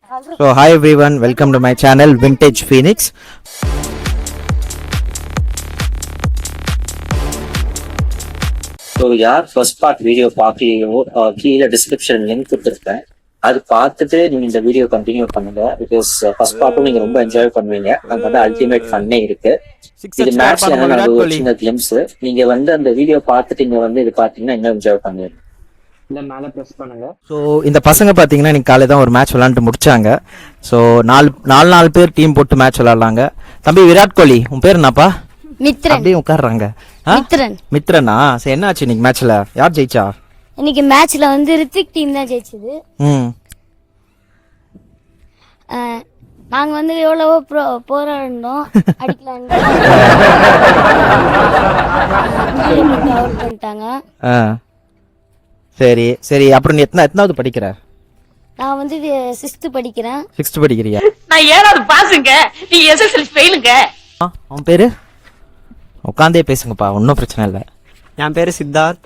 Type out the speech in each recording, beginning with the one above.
So hi everyone, welcome to my channel Vintage Phoenix. So யார் first part video பார்க்கலையோ கீழே description link கொடுத்துருக்கேன். அது பார்த்துட்டு நீங்க இந்த வீடியோ கண்டினியூ பண்ணுங்க. பிகாஸ் ஃபர்ஸ்ட் பார்ட்டும் நீங்க ரொம்ப என்ஜாய் பண்ணுவீங்க. அது வந்து அல்டிமேட் ஃபன்னே இருக்கு. இது மேட்ச்ல என்ன ஒரு சின்ன கிளிம்ஸ். நீங்க வந்து அந்த வீடியோ பார்த்துட்டு இங்க வந்து இது பார்த்தீங்கன்னா இன்னும் என்ஜாய் பண்ணுவீங்க. இந்த மேலே ப்ரெஸ் பண்ணுங்க. ஸோ இந்த பசங்க பார்த்தீங்கன்னா இன்னைக்கு காலை தான் ஒரு மேட்ச் விளாண்டுட்டு முடிச்சாங்க. ஸோ நாலு பேர் டீம் போட்டு மேட்ச் விளாட்லாங்க. தம்பி விராட் கோலி, உன் பேர் என்னப்பா? மித்ரன். அப்படியே உட்காடுறாங்க. மித்ரனா? சரி, என்ன ஆச்சு இன்னைக்கு மேட்ச்ல? யார் ஜெயிச்சா? இன்னைக்கு மேட்ச்ல வந்து ரித்திக் டீம் தான் ஜெயிச்சது. நாங்க வந்து எவ்வளவோ போராடினோம், அடிக்கலாம் அவுட் பண்ணிட்டாங்க. சரி சரி. அப்புறம் நீ எத்தனாவது படிக்கிற? நான் வந்து 6th படிக்கிறேன். 6th படிக்கிறியா? நான் 7வது பாஸுங்க, நீ எஸ்எஸ்எல்சி ஃபெயிலுங்க. உன் பேரு? உட்காந்தே பேசுங்கப்பா, ஒன்றும் பிரச்சனை இல்லை. என் பேரு சித்தார்த்.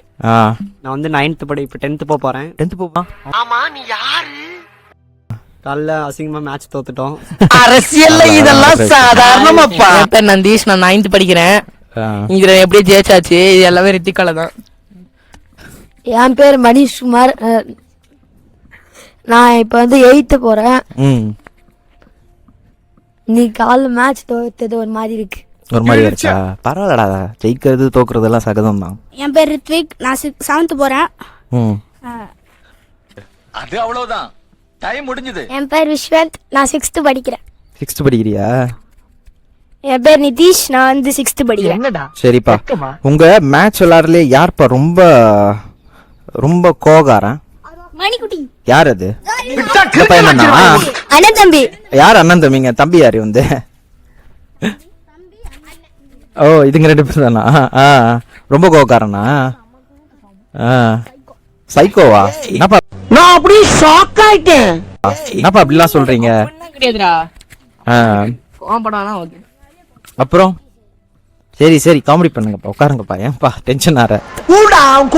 நான் வந்து 9th இப்போ 10th போறேன். 10th போப்பா. ஆமா, நீ யாரு? காலைல அசிங்கமா மேட்ச் தோத்துட்டோம். அரசியல்ல இதெல்லாம் சாதாரணமாப்பா. என் பேர் நந்தீஷ், நான் 9th படிக்கிறேன். இதுல எப்படி ஜெயிச்சாச்சு? இது எல்லாமே ரித்திகால தான். என் பேர் மணிஷ் குமார், நான் இப்ப வந்து 8th போறேன். நீ காலைல மேட்ச் தோத்தது ஒரு மாதிரி இருக்கு. ஒரு மாதிரி இருக்கா? பரவாயில்லடா, ஜெயிக்கிறது தோக்குறது எல்லாம் சகதம் தான். என் பேர் ரித்விக், நான் 7th போறேன். அது அவ்வளவுதான், டைம் முடிஞ்சது. என் பேர் விஸ்வந்த், நான் 6th படிக்கிறேன். 6th படிக்கிறியா? என் பேர் நிதிஷ், நான் வந்து 6th படிக்கிறேன். சரிப்பா. உங்க மேட்ச் விளையாடல யார்ப்பா ரொம்ப ரொம்ப கோகாரன்? மணிக்குட்டி. யார் அது? பையனா? அண்ணன் தம்பி. யார் அண்ணன் தம்பிங்க? தம்பி யாரு வந்து? ஓ, இதுங்க 2 பேர் தானா? ரொம்ப கோகாரனா? சைக்கோவா? என்னப்பா நான் அப்படியே ஷாக் ஆயிட்டேன். என்னப்பா அப்படிலாம் சொல்றீங்க? கிடையாதுடா. கோபப்படானா ஓகே. அப்புறம் சரி சரி, காமெடி பண்ணுங்கப்பா, உட்காருங்கப்பா. ஏன்பா டென்ஷன் ஆற? கூடாம்.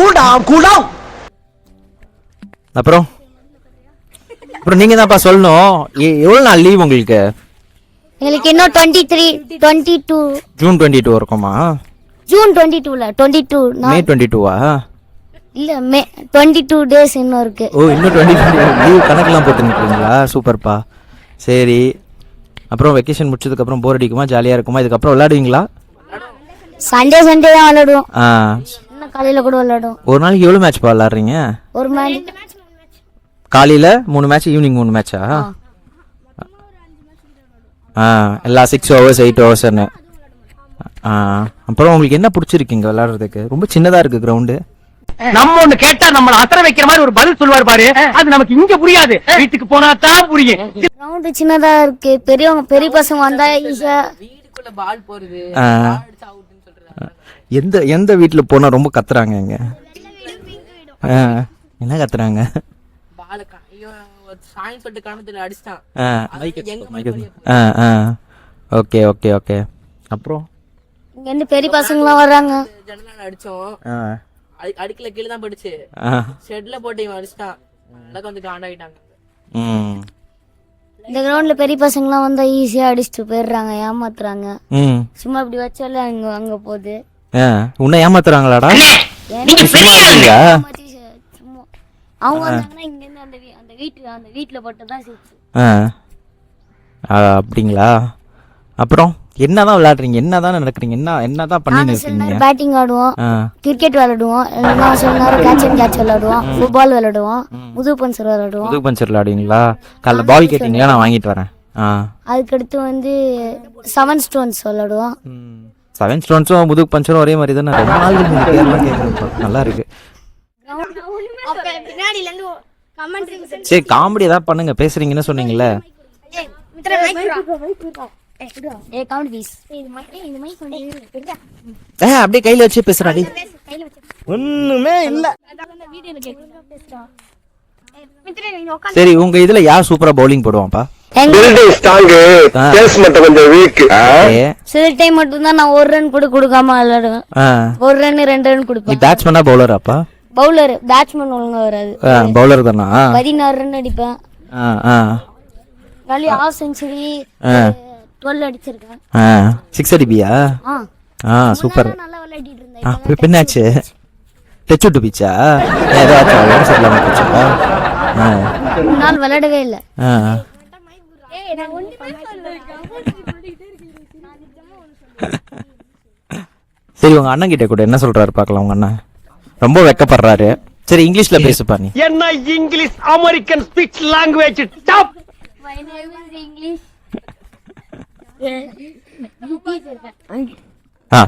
அப்புறம் நீங்க தான்ப்பா சொல்லணும். எவ்வளவு நாள் லீவ் உங்களுக்கு? எங்களுக்கு இன்னும் 22 ஜூன் 22 இருக்குமா? ஜூன் 22ல 22 மே 22வா? இல்ல மே 22 டேஸ் இன்னும் இருக்கு. ஓ, இன்னும் 22 லீவ் கணக்கெல்லாம் போட்டு நிக்கிறீங்களா? சூப்பர்ப்பா. சரி, அப்புறம் வெக்கேஷன் முடிச்சதுக்கு அப்புறம் போர் அடிக்குமா? ஜாலியா இருக்குமா? இதுக்கப்புறம் விளையாடுவீங்களா? சண்டே தான் விளையாடுவோம். இன்னும் காலையில கூட விளையாடுவோம். ஒரு நாளைக்கு எவ்வளவு மேட்ச் விளையாடுறீங்க? ஒரு மேட்ச் காலையில 3 மேட்ச், ஈவினிங் 3 மேட்சா? எல்லாம் 6 hours 8 hours. அப்புறம் உங்களுக்கு என்ன பிடிச்சிருக்கீங்க விளையாடுறதுக்கு? ரொம்ப சின்னதா இருக்கு கிரவுண்டு. நம்ம ஒண்ணு கேட்டா நம்மள அத்தர வைக்கிற மாதிரி ஒரு பதில் சொல்வார் பாரு, அது நமக்கு இங்க புரியாது, வீட்டுக்கு போனா தான் புரியும். கிரவுண்ட் சின்னதா இருக்கு. பெரிய பசங்க வந்தா ஈஸியா வீட்டுக்குள்ள பால் போறது. எந்த வீட்டுல போனா ரொம்ப கத்துறாங்க? எங்க என்ன கத்துறாங்க? பால் சாயம் சொல்லிட்டு கணத்துல அடிச்சான். Okay okay okay. அப்புறம் இங்க இருந்து பெரிய பசங்கலாம் வர்றாங்க. ஜன்னலால அடிச்சோம், அடிக்கல கீழே தான் போயிடுச்சு. ஷெட்ல போட்டு இவன் அடிச்சிட்டான். நல்லா கொஞ்சம் காண்டாயிட்டாங்க. இந்த கிரவுண்ட்ல பெரிய பசங்கலாம் வந்தா ஈஸியா அடிச்சுட்டு போயிடுறாங்க, ஏமாத்துறாங்க. சும்மா இப்படி வச்சால அங்க போகுது. உன்னை ஏமாத்துறாங்களாடா? சும்மா அவங்க வந்தாங்கன்னா இங்க இருந்து அந்த வீட்டுல போட்டுதான் சிக்ஸ். அப்படிங்களா? அப்புறம் என்னதான் விளையாடுறீங்க? என்னதான் நடக்கிறீங்க? என்னதான் பண்ணிட்டு இருக்கீங்க? பேட்டிங் ஆடுவோம், கிரிக்கெட் விளையாடுவோம், சில நேரம் கேட்ச் அண்ட் கேட்ச் விளையாடுவோம், ஃபுட்பால் விளையாடுவோம், முதுகு பஞ்சர் விளையாடுவோம். முதுகு பஞ்சர் விளையாடுவீங்களா? காலைல பால் கேட்டீங்களா? நான் வாங்கிட்டு வரேன். அதுக்கடுத்து வந்து 7 ஸ்டோன்ஸ் விளையாடுவோம். 7 ஸ்டோன்ஸும் முதுகு பஞ்சரும் ஒரே மாதிரி தானே? ரொம்ப நாள் நல்லா இருக்கு. சரி, காமெடி ஏதாவது பண்ணுங்க. பேசுறீங்கன்னு சொன்னீங்கல்ல. அப்படியே கையில வச்சு பேசுறாடி. ஒண்ணுமே இல்ல. சரி, உங்க இதுல யார் சூப்பரா பவுலிங் போடுவான்ப்பா? சில டைம் மட்டும் தான் நான் 1 ரன் கூட கொடுக்காம விளையாடுவேன். 1 ரன் 2 ரன் கொடுப்பேன். நீ பேட்ஸ்மேனா பவுலராப்பா? பவுலர். பேட்ஸ்மேன் ஒழுங்கா வராது. பவுலர் தானா? 16 ரன் அடிப்பேன். களி ஹாஃப் செஞ்சுரி 12 அடிச்சிருக்கேன். 6 அடிப்பியா? சூப்பர். நல்லா விளையாடிட்டு இருந்தேன். இப்போ என்னாச்சு? டச் விட்டு போச்சா? ஏதாச்சும் சரியில்லாம போச்சா? நாள் விளையாடவே இல்லை. சரி, உங்க அண்ணன் கிட்ட கூட என்ன சொல்றாரு பார்க்கலாம். உங்க அண்ணன் ரொம்ப வெக்கப்படுறாரு. சரி, இங்கிலீஷ்ல பேசுப்பா நீ. என்ன English American speech language top. My name is English.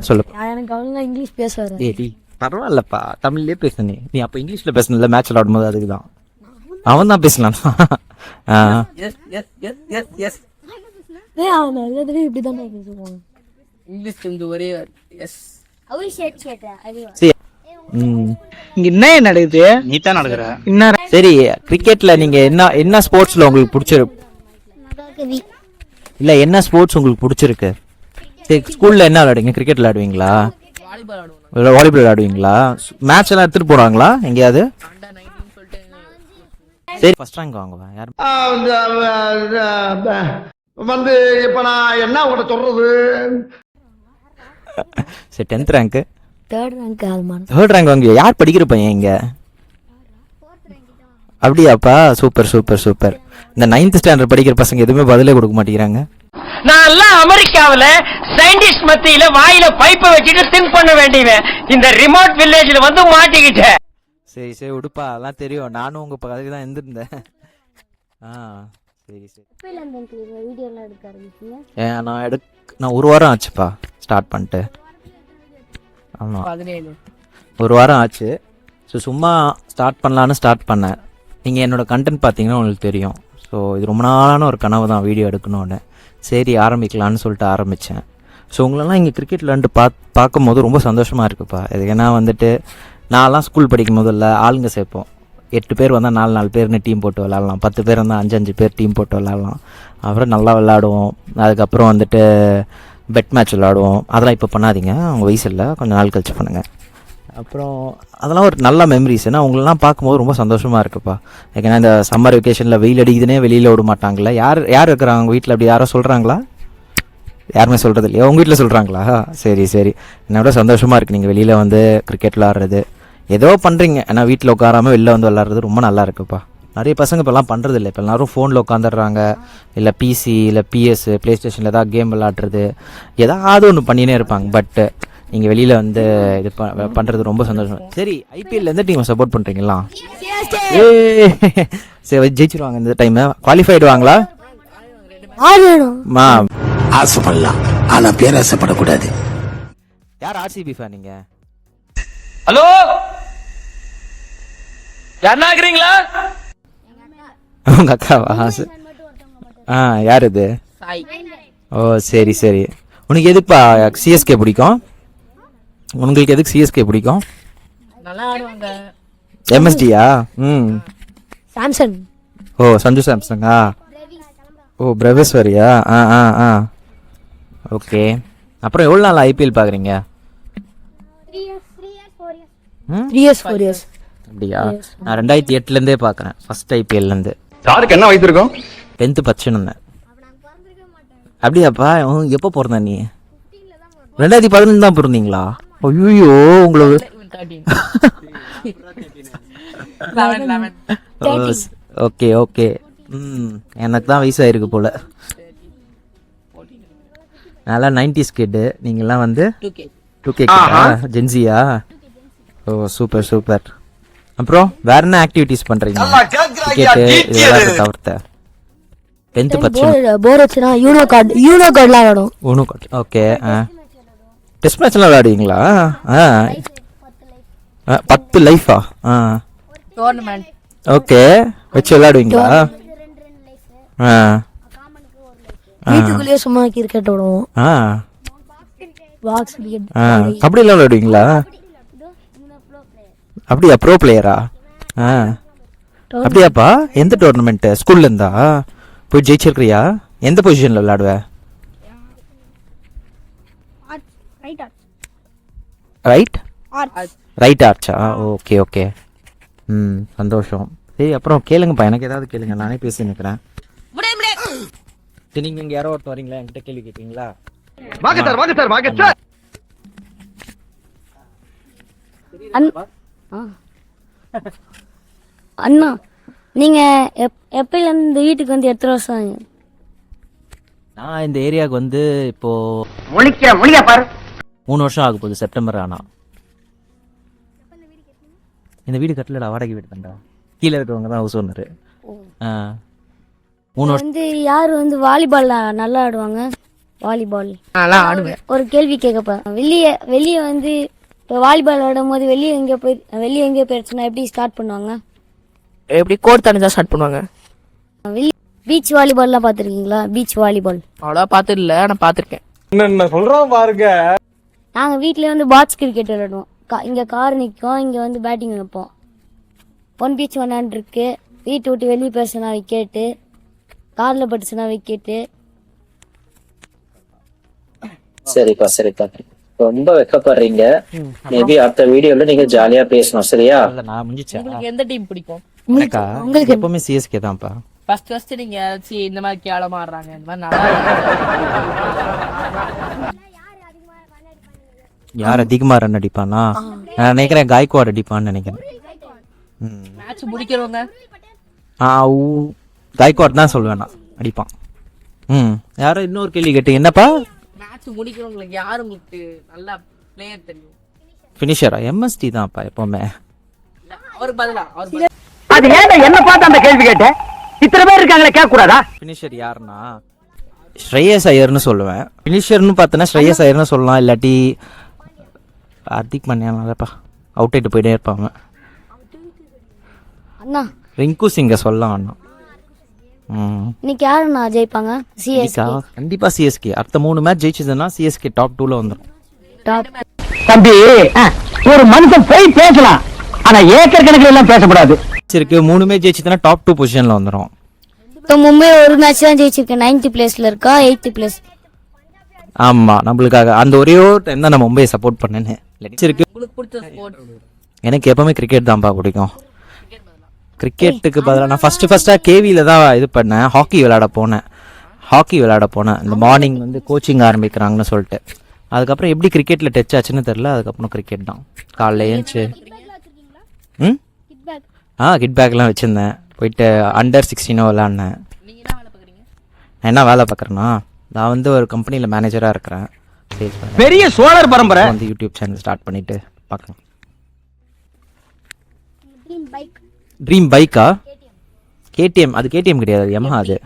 சொல்லு. எனக்கு அவ்வளோ இங்கிலீஷ் பேசுவாரு. டேய் பரவாயில்லப்பா, தமிழ்லயே பேசு நீ அப்ப இங்கிலீஷ்ல பேசணும்ல மேட்ச் விளையாடும் போது. அதுக்கு தான் அவன் தான் பேசலாம். அவன் நிறைய தடவை இப்படி தான் பேசுவான். இங்கிலீஷ் வந்து ஒரே எஸ். அவரு கேட்டேன். இங்க என்ன நடக்குது? நீ தான் நடக்குற. சரி, கிரிக்கெட்ல நீங்க என்ன ஸ்போர்ட்ஸ்ல உங்களுக்கு பிடிச்சிருக்கு? இல்ல, என்ன ஸ்போர்ட்ஸ் உங்களுக்கு பிடிச்சிருக்கு? சரி, ஸ்கூல்ல என்ன விளையாடுவீங்க? கிரிக்கெட் விளையாடுவீங்களா? வாலிபால் ஆடுவோம். வாலிபால் விளையாடுவீங்களா? மேட்ச் எல்லாம் எடுத்துட்டு போறாங்களா எங்கேயாவது? சரி, ஃபர்ஸ்ட் ரேங்க் வாங்குவா யார்? வந்து இப்ப நான் என்ன உங்கள்ட்ட சொல்றது? சரி, 10th ரேங்க். Third rank வாங்குவியா? யார் படிக்கிற பையன் இங்க? அப்படியாப்பா? Super super super. இந்த 9th ஸ்டாண்டர்ட் படிக்கிற பசங்க எதுவுமே பதிலே கொடுக்க மாட்டேங்கிறாங்க. நான் எல்லாம் அமெரிக்காவில சயின்டிஸ்ட் மத்தியில வாயில பைப்பை வச்சுட்டு திங்க் பண்ண வேண்டியவன். இந்த ரிமோட் வில்லேஜ்ல வந்து மாட்டிக்கிட்டேன். சரி சரி, உடுப்பா, அதெல்லாம் தெரியும். நானும் உங்க பக்கத்துக்கு தான் இருந்திருந்தேன். சரி சரி. வீடியோலாம் எடுக்க ஆரம்பிச்சீங்க? நான் 1 வாரம் ஆச்சுப்பா ஸ்டார்ட் பண்ணிட்டு. ஆமாம், 17. 1 வாரம் ஆச்சு. ஸோ சும்மா ஸ்டார்ட் பண்ணலான்னு ஸ்டார்ட் பண்ணேன். நீங்கள் என்னோடய கண்டென்ட் பார்த்தீங்கன்னா உங்களுக்கு தெரியும். ஸோ இது ரொம்ப நாளான ஒரு கனவு தான், வீடியோ எடுக்கணும்னு. சரி, ஆரம்பிக்கலான்னு சொல்லிட்டு ஆரம்பித்தேன். ஸோ உங்களெல்லாம் இங்கே கிரிக்கெட் விளாண்டு பார்க்கும்போது ரொம்ப சந்தோஷமாக இருக்குப்பா. இது ஏன்னா வந்துட்டு நான்லாம் ஸ்கூல் படிக்கும் போதில்ல ஆளுங்க சேர்ப்போம். 8 பேர் வந்தால் 4 பேர்னு டீம் போட்டு விளாட்லாம். 10 பேர் வந்தால் 5 பேர் டீம் போட்டு விளாட்லாம். அப்புறம் நல்லா விளாடுவோம். அதுக்கப்புறம் வந்துட்டு பெட் மேட்ச் விளாடுவோம். அதெல்லாம் இப்போ பண்ணாதீங்க, அவங்க வயசு இல்லை, கொஞ்சம் நாள் கழிச்சு பண்ணுங்கள். அப்புறம் அதெல்லாம் ஒரு நல்ல மெமரிஸ். ஏன்னா உங்களெல்லாம் பார்க்கும்போது ரொம்ப சந்தோஷமாக இருக்குப்பா. ஏன்னா இந்த சம்மர் வெக்கேஷனில் வெயில் அடிக்குதுன்னே வெளியில் விட மாட்டாங்களே. யார் இருக்கிறாங்க உங்கள் வீட்டில்? அப்படி யாரோ சொல்கிறாங்களா? யாருமே சொல்கிறது இல்லையா? உங்கள் வீட்டில் சொல்கிறாங்களா? சரி சரி, என்னோட சந்தோஷமாக இருக்குது நீங்கள் வெளியில் வந்து கிரிக்கெட் விளாட்றது. ஏதோ பண்ணுறீங்க, ஏன்னா வீட்டில் உட்காராமல் வெளில வந்து விளாட்றது ரொம்ப நல்லா இருக்குப்பா. நிறைய பசங்க இப்போல்லாம் பண்ணுறது இல்லை. இப்போ எல்லோரும் ஃபோனில் உட்காந்துடுறாங்க, இல்லை பிசி, இல்லை பிஎஸ், ப்ளே ஸ்டேஷனில் ஏதாவது கேம் விளாட்றது, ஏதாவது ஒன்று பண்ணினே இருப்பாங்க. பட்டு நீங்கள் வெளியில் வந்து இது பண்ணுறது ரொம்ப சந்தோஷம். சரி, ஐபிஎல்ல எந்த டீமை சப்போர்ட் பண்ணுறீங்களா? சரி, ஜெயிச்சிருவாங்க இந்த டைம். குவாலிஃபைடு வாங்களா? ஆசைப்படலாம், ஆனா பேராசைப்படக்கூடாது. யார் ஆர்சிபி ஃபேன் நீங்க? ஹலோ, யாருன்னா இருக்கிறீங்களா? உங்க அக்காவா? யார் இது? சாய். ஓ சரி சரி. உனக்கு எதுக்குப்பா சிஎஸ்கே பிடிக்கும்? உங்களுக்கு எதுக்கு சிஎஸ்கே பிடிக்கும்? நல்லா ஆடுவாங்க. எம்எஸ்டியா? சாம்சங். ஓ சஞ்சு சாம்சங்கா? ஓ பிரவேஸ்வரியா? ஓகே. அப்புறம் எவ்வளோ நாள் ஐபிஎல் பார்க்குறீங்க? 3 years 4 years. அப்படியா? நான் 2008லேருந்தே பார்க்குறேன், ஃபர்ஸ்ட் ஐபிஎல்லேருந்து. யாருக்கு என்ன வயசு இருக்கும்? 10th படிச்சுன்னு. அப்படியாப்பா? எப்போ பிறந்த நீ? 2015 தான் பிறந்தீங்களா? ஐயோ, உங்களுக்கு 11. Okay okay. எனக்கு தான் வயசாயிருக்கு போல. நல்லா 90s கிட். நீங்கள்லாம் வந்து 2K ஜென்சியா? ஓ சூப்பர் சூப்பர். அப்புறம் வேற என்ன ஆக்டிவிட்டிஸ் பண்றீங்க? கிரிக்கெட் இதெல்லாம் தவிர்த்து 10th படிச்சு போர் வச்சுனா யூனோ கார்டுலாம் விளையாடும். Uno card. ஓகே. டெஸ்ட் மேட்ச்லாம் விளையாடுவீங்களா? 10 லைஃபா? டோர்னமெண்ட். ஓகே, வச்சு விளையாடுவீங்களா? வீட்டுக்குள்ளேயே சும்மா கிரிக்கெட் விடுவோம். Box cricket. கபடிலாம் விளையாடுவீங்களா? அப்படியா? ப்ரோ பிளேயரா? அப்படியாப்பா? எந்த டோர்னமெண்ட்? ஸ்கூல்ல இருந்தா போய் ஜெயிச்சிருக்கிறியா? எந்த பொசிஷன்ல விளையாடுவ? ரைட் ஆர்ச்சா? Okay okay. சந்தோஷம். சரி, அப்புறம் கேளுங்கப்பா, எனக்கு ஏதாவது கேளுங்க, நானே பேசி நிற்கிறேன். சரி நீங்க இங்க யாரோ ஒருத்தர் வரீங்களா, என்கிட்ட கேள்வி கேட்பீங்களா? வாங்க சார் வாங்க சார் வாங்க சார். அண்ணா நீங்க எப்பயில இருந்து இந்த வீட்டுக்கு வந்து எத்தனை வருஷம் ஆகுது? நான் இந்த ஏரியாவுக்கு வந்து இப்போ மொழியா பாரு. 3 வருஷம் ஆக போகுது செப்டம்பர் ஆனா. இந்த வீடு கட்டலடா, வாடகை வீடு தான்டா. கீழே இருக்கிறவங்க தான் ஹவுஸ் ஓனர். 3 வருஷம் வந்து யார் வந்து வாலிபால் நல்லா ஆடுவாங்க? வாலிபால் நல்லா ஆடுவேன். ஒரு கேள்வி கேட்கப்ப வெளியே வந்து இப்போ வாலிபால் ஆடும் போது வெளியே எங்கே போயிடுச்சுன்னா எப்படி ஸ்டார்ட் பண்ணுவாங்க? எப்படி கோட் தனிதான் ஸ்டார்ட் பண்ணுவாங்க. பீச் வாலிபால்லாம் பார்த்துருக்கீங்களா? பீச் வாலிபால் அவ்வளோவா பார்த்தது இல்லை, ஆனால் பார்த்துருக்கேன். என்ன சொல்றோம் பாருங்க. நாங்கள் வீட்டிலே வந்து பாக்ஸ் கிரிக்கெட் விளையாடுவோம். இங்கே கார் நிற்கும், இங்கே வந்து பேட்டிங் வைப்போம். 1 பீச் 1 இருக்கு. வீட்டை விட்டு வெளியே பேசுனா விக்கெட்டு, காரில் பட்டுச்சுன்னா விக்கெட்டு. சரிப்பா சரிப்பா, ரொம்ப வெக்கப்படுறீங்க. மேபி அடுத்த வீடியோல நீங்க ஜாலியா பேசணும், சரியா? இல்ல நான் முடிஞ்சிச்சேன். உங்களுக்கு எந்த டீம் பிடிக்கும்? உங்களுக்கு எப்பவுமே சிஎஸ்கே தான்ப்பா. ஃபர்ஸ்ட் நீங்க இந்த மாதிரி கேவலமா ஆடுறாங்க, இந்த மாதிரி நல்லா யார் அதிகமா ரன் அடிப்பானா? நான் நினைக்கிறேன் காய்க்வாட் அடிப்பான்னு நினைக்கிறேன். மேட்ச் முடிக்கிறவங்க காய்க்வாட் தான் சொல்லுவேன் நான், அடிப்பான். யாரும் இன்னொரு கேள்வி கேட்டு என்னப்பா? மேட்ச் முடிக்கிறவங்களுக்கு யாரு உங்களுக்கு நல்ல பிளேயர் தெரியும்? ஃபினிஷரா? எம்எஸ்டி தான்ப்பா எப்பவுமே. அவருக்கு பதிலா அது ஏன்டா என்ன பார்த்து அந்த கேள்வி கேட்ட? இத்தனை பேர் இருக்காங்களே, கேட்க கூடாதா? ஃபினிஷர் யாருன்னா ஸ்ரேயஸ் ஐயர்னு சொல்லுவேன். ஃபினிஷர்னு பார்த்தோன்னா ஸ்ரேயஸ் ஐயர்னு சொல்லலாம், இல்லாட்டி ஹார்திக் பாண்டியாப்பா அவுட் ஆகிட்டு போயிட்டே இருப்பாங்க. அண்ணா ரிங்கு சிங்கை சொல்லலாம் அண்ணா. இன்னைக்கு யாருண்ணா ஜெயிப்பாங்க? சிஎஸ்கே கண்டிப்பா சிஎஸ்கே. அடுத்த 3 மேட்ச் ஜெயிச்சதுன்னா சிஎஸ்கே டாப் 2ல வந்துடும். டாப். தம்பி, ஒரு மனுஷன் போய் பேசலாம், ஆனா ஏக்கர் கணக்கில் எல்லாம் பேசக்கூடாது. இருக்கு 3 மேட்ச் ஜெயிச்சதுன்னா டாப் 2 பொசிஷன்ல வந்துடும். இப்போ மும்பை ஒரு மேட்ச் தான் ஜெயிச்சிருக்கு, 9th பிளேஸ்ல இருக்கா 8th பிளேஸ்? ஆமா, நம்மளுக்காக அந்த ஒரே ஒரு டைம் தான் நான் மும்பையை சப்போர்ட் பண்ணேன்னு. இருக்கு உங்களுக்கு பிடிச்ச ஸ்போர்ட்? எனக்கு எப்பவுமே கிரிக்கெட் தான்ப்பா பிடிக்கும். கிரிக்கெட்டுக்கு பதிலாக நான் ஃபர்ஸ்டா கேவியில தான் இது பண்ணேன். ஹாக்கி விளையாட போனேன். இந்த மார்னிங் வந்து கோச்சிங் ஆரம்பிக்கிறாங்கன்னு சொல்லிட்டு. அதுக்கப்புறம் எப்படி கிரிக்கெட்ல டச் ஆச்சுன்னு தெரியல. அதுக்கப்புறம் கிரிக்கெட் தான் காலைல ஏஞ்சி. கிட் பேக்லாம் வச்சிருந்தேன். போயிட்டு அண்டர் 16 விளையாடினேன். நான் என்ன வேலை பார்க்குறேன்னா, நான் வந்து ஒரு கம்பெனியில் மேனேஜராக இருக்கிறேன். பெரிய சோழர் பரம்பரை வந்து யூடியூப் சேனல் ஸ்டார்ட் பண்ணிட்டு பார்க்கலாம். ட்ரீம் பைக்கா? கேடிஎம். அது கேடிஎம் கிடையாது, யமஹா அது.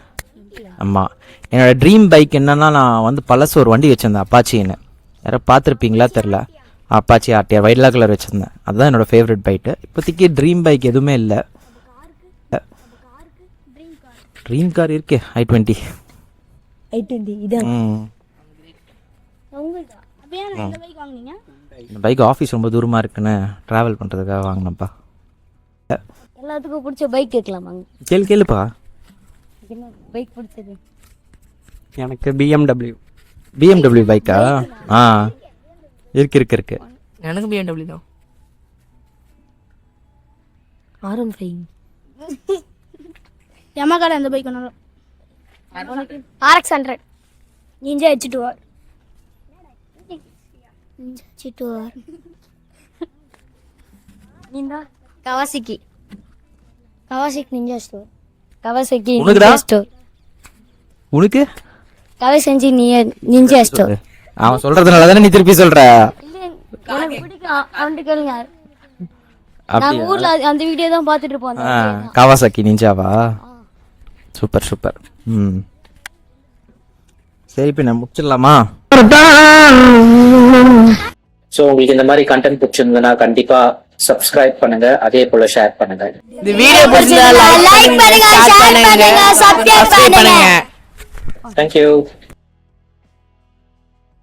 ஆமாம், என்னோட ட்ரீம் பைக் என்னன்னா, நான் வந்து பழசு ஒரு வண்டி வச்சுருந்தேன், அப்பாச்சின்னு. யாரோ பார்த்துருப்பீங்களா தெரில. அப்பாச்சி ஆர்டிஆர் வைட்லா கலர் வச்சுருந்தேன். அதுதான் என்னோட ஃபேவரட் பைக்கு. இப்போதைக்கு ட்ரீம் பைக் எதுவுமே இல்லை. ட்ரீம் கார் இருக்கே, i20. இந்த பைக் ஆஃபீஸ் ரொம்ப தூரமாக இருக்குன்னு ட்ராவல் பண்ணுறதுக்காக வாங்கினப்பா. எல்லாத்துக்கும் பிடிச்ச பைக் கேட்கலாமாங்க? கேளுப்பா. என்ன பைக் பிடிச்சது? எனக்கு பிஎம்டபிள்யூ பைக்கா? இருக்கு. எனக்கு BMW தான். RM5. யமகால அந்த பைக் ஒன்று RX100 நிஞ்சா H2R. நீந்தா கவாசிக்கி நிஞ்சா ஸ்டோர். கவாசிக்கி உனக்குடா? Ninja store. உனக்கு கவாசிக்கி நிஞ்சா ஸ்டோர். அவன் சொல்றதுனால தானே நீ திருப்பி சொல்ற. எனக்கு பிடிக்கும், அவன்கிட்ட கேளுங்க. நாங்க ஊர்ல அந்த வீடியோ தான் பார்த்துட்டு இருப்போம். காவாசாக்கி நிஞ்சாவா? சூப்பர். சரி, இப்போ நான் முடிச்சிடலாமா? ஸோ உங்களுக்கு இந்த மாதிரி கண்டென்ட் பிடிச்சிருந்ததுன்னா கண்டிப்பா சப்ஸ்கிரைப் பண்ணுங்க, அதே போல ஷேர் பண்ணுங்க. இந்த வீடியோ பிடிச்சா லைக் பண்ணுங்க, ஷேர் பண்ணுங்க, சப்ஸ்கிரைப் பண்ணுங்க. தேங்க்யூ.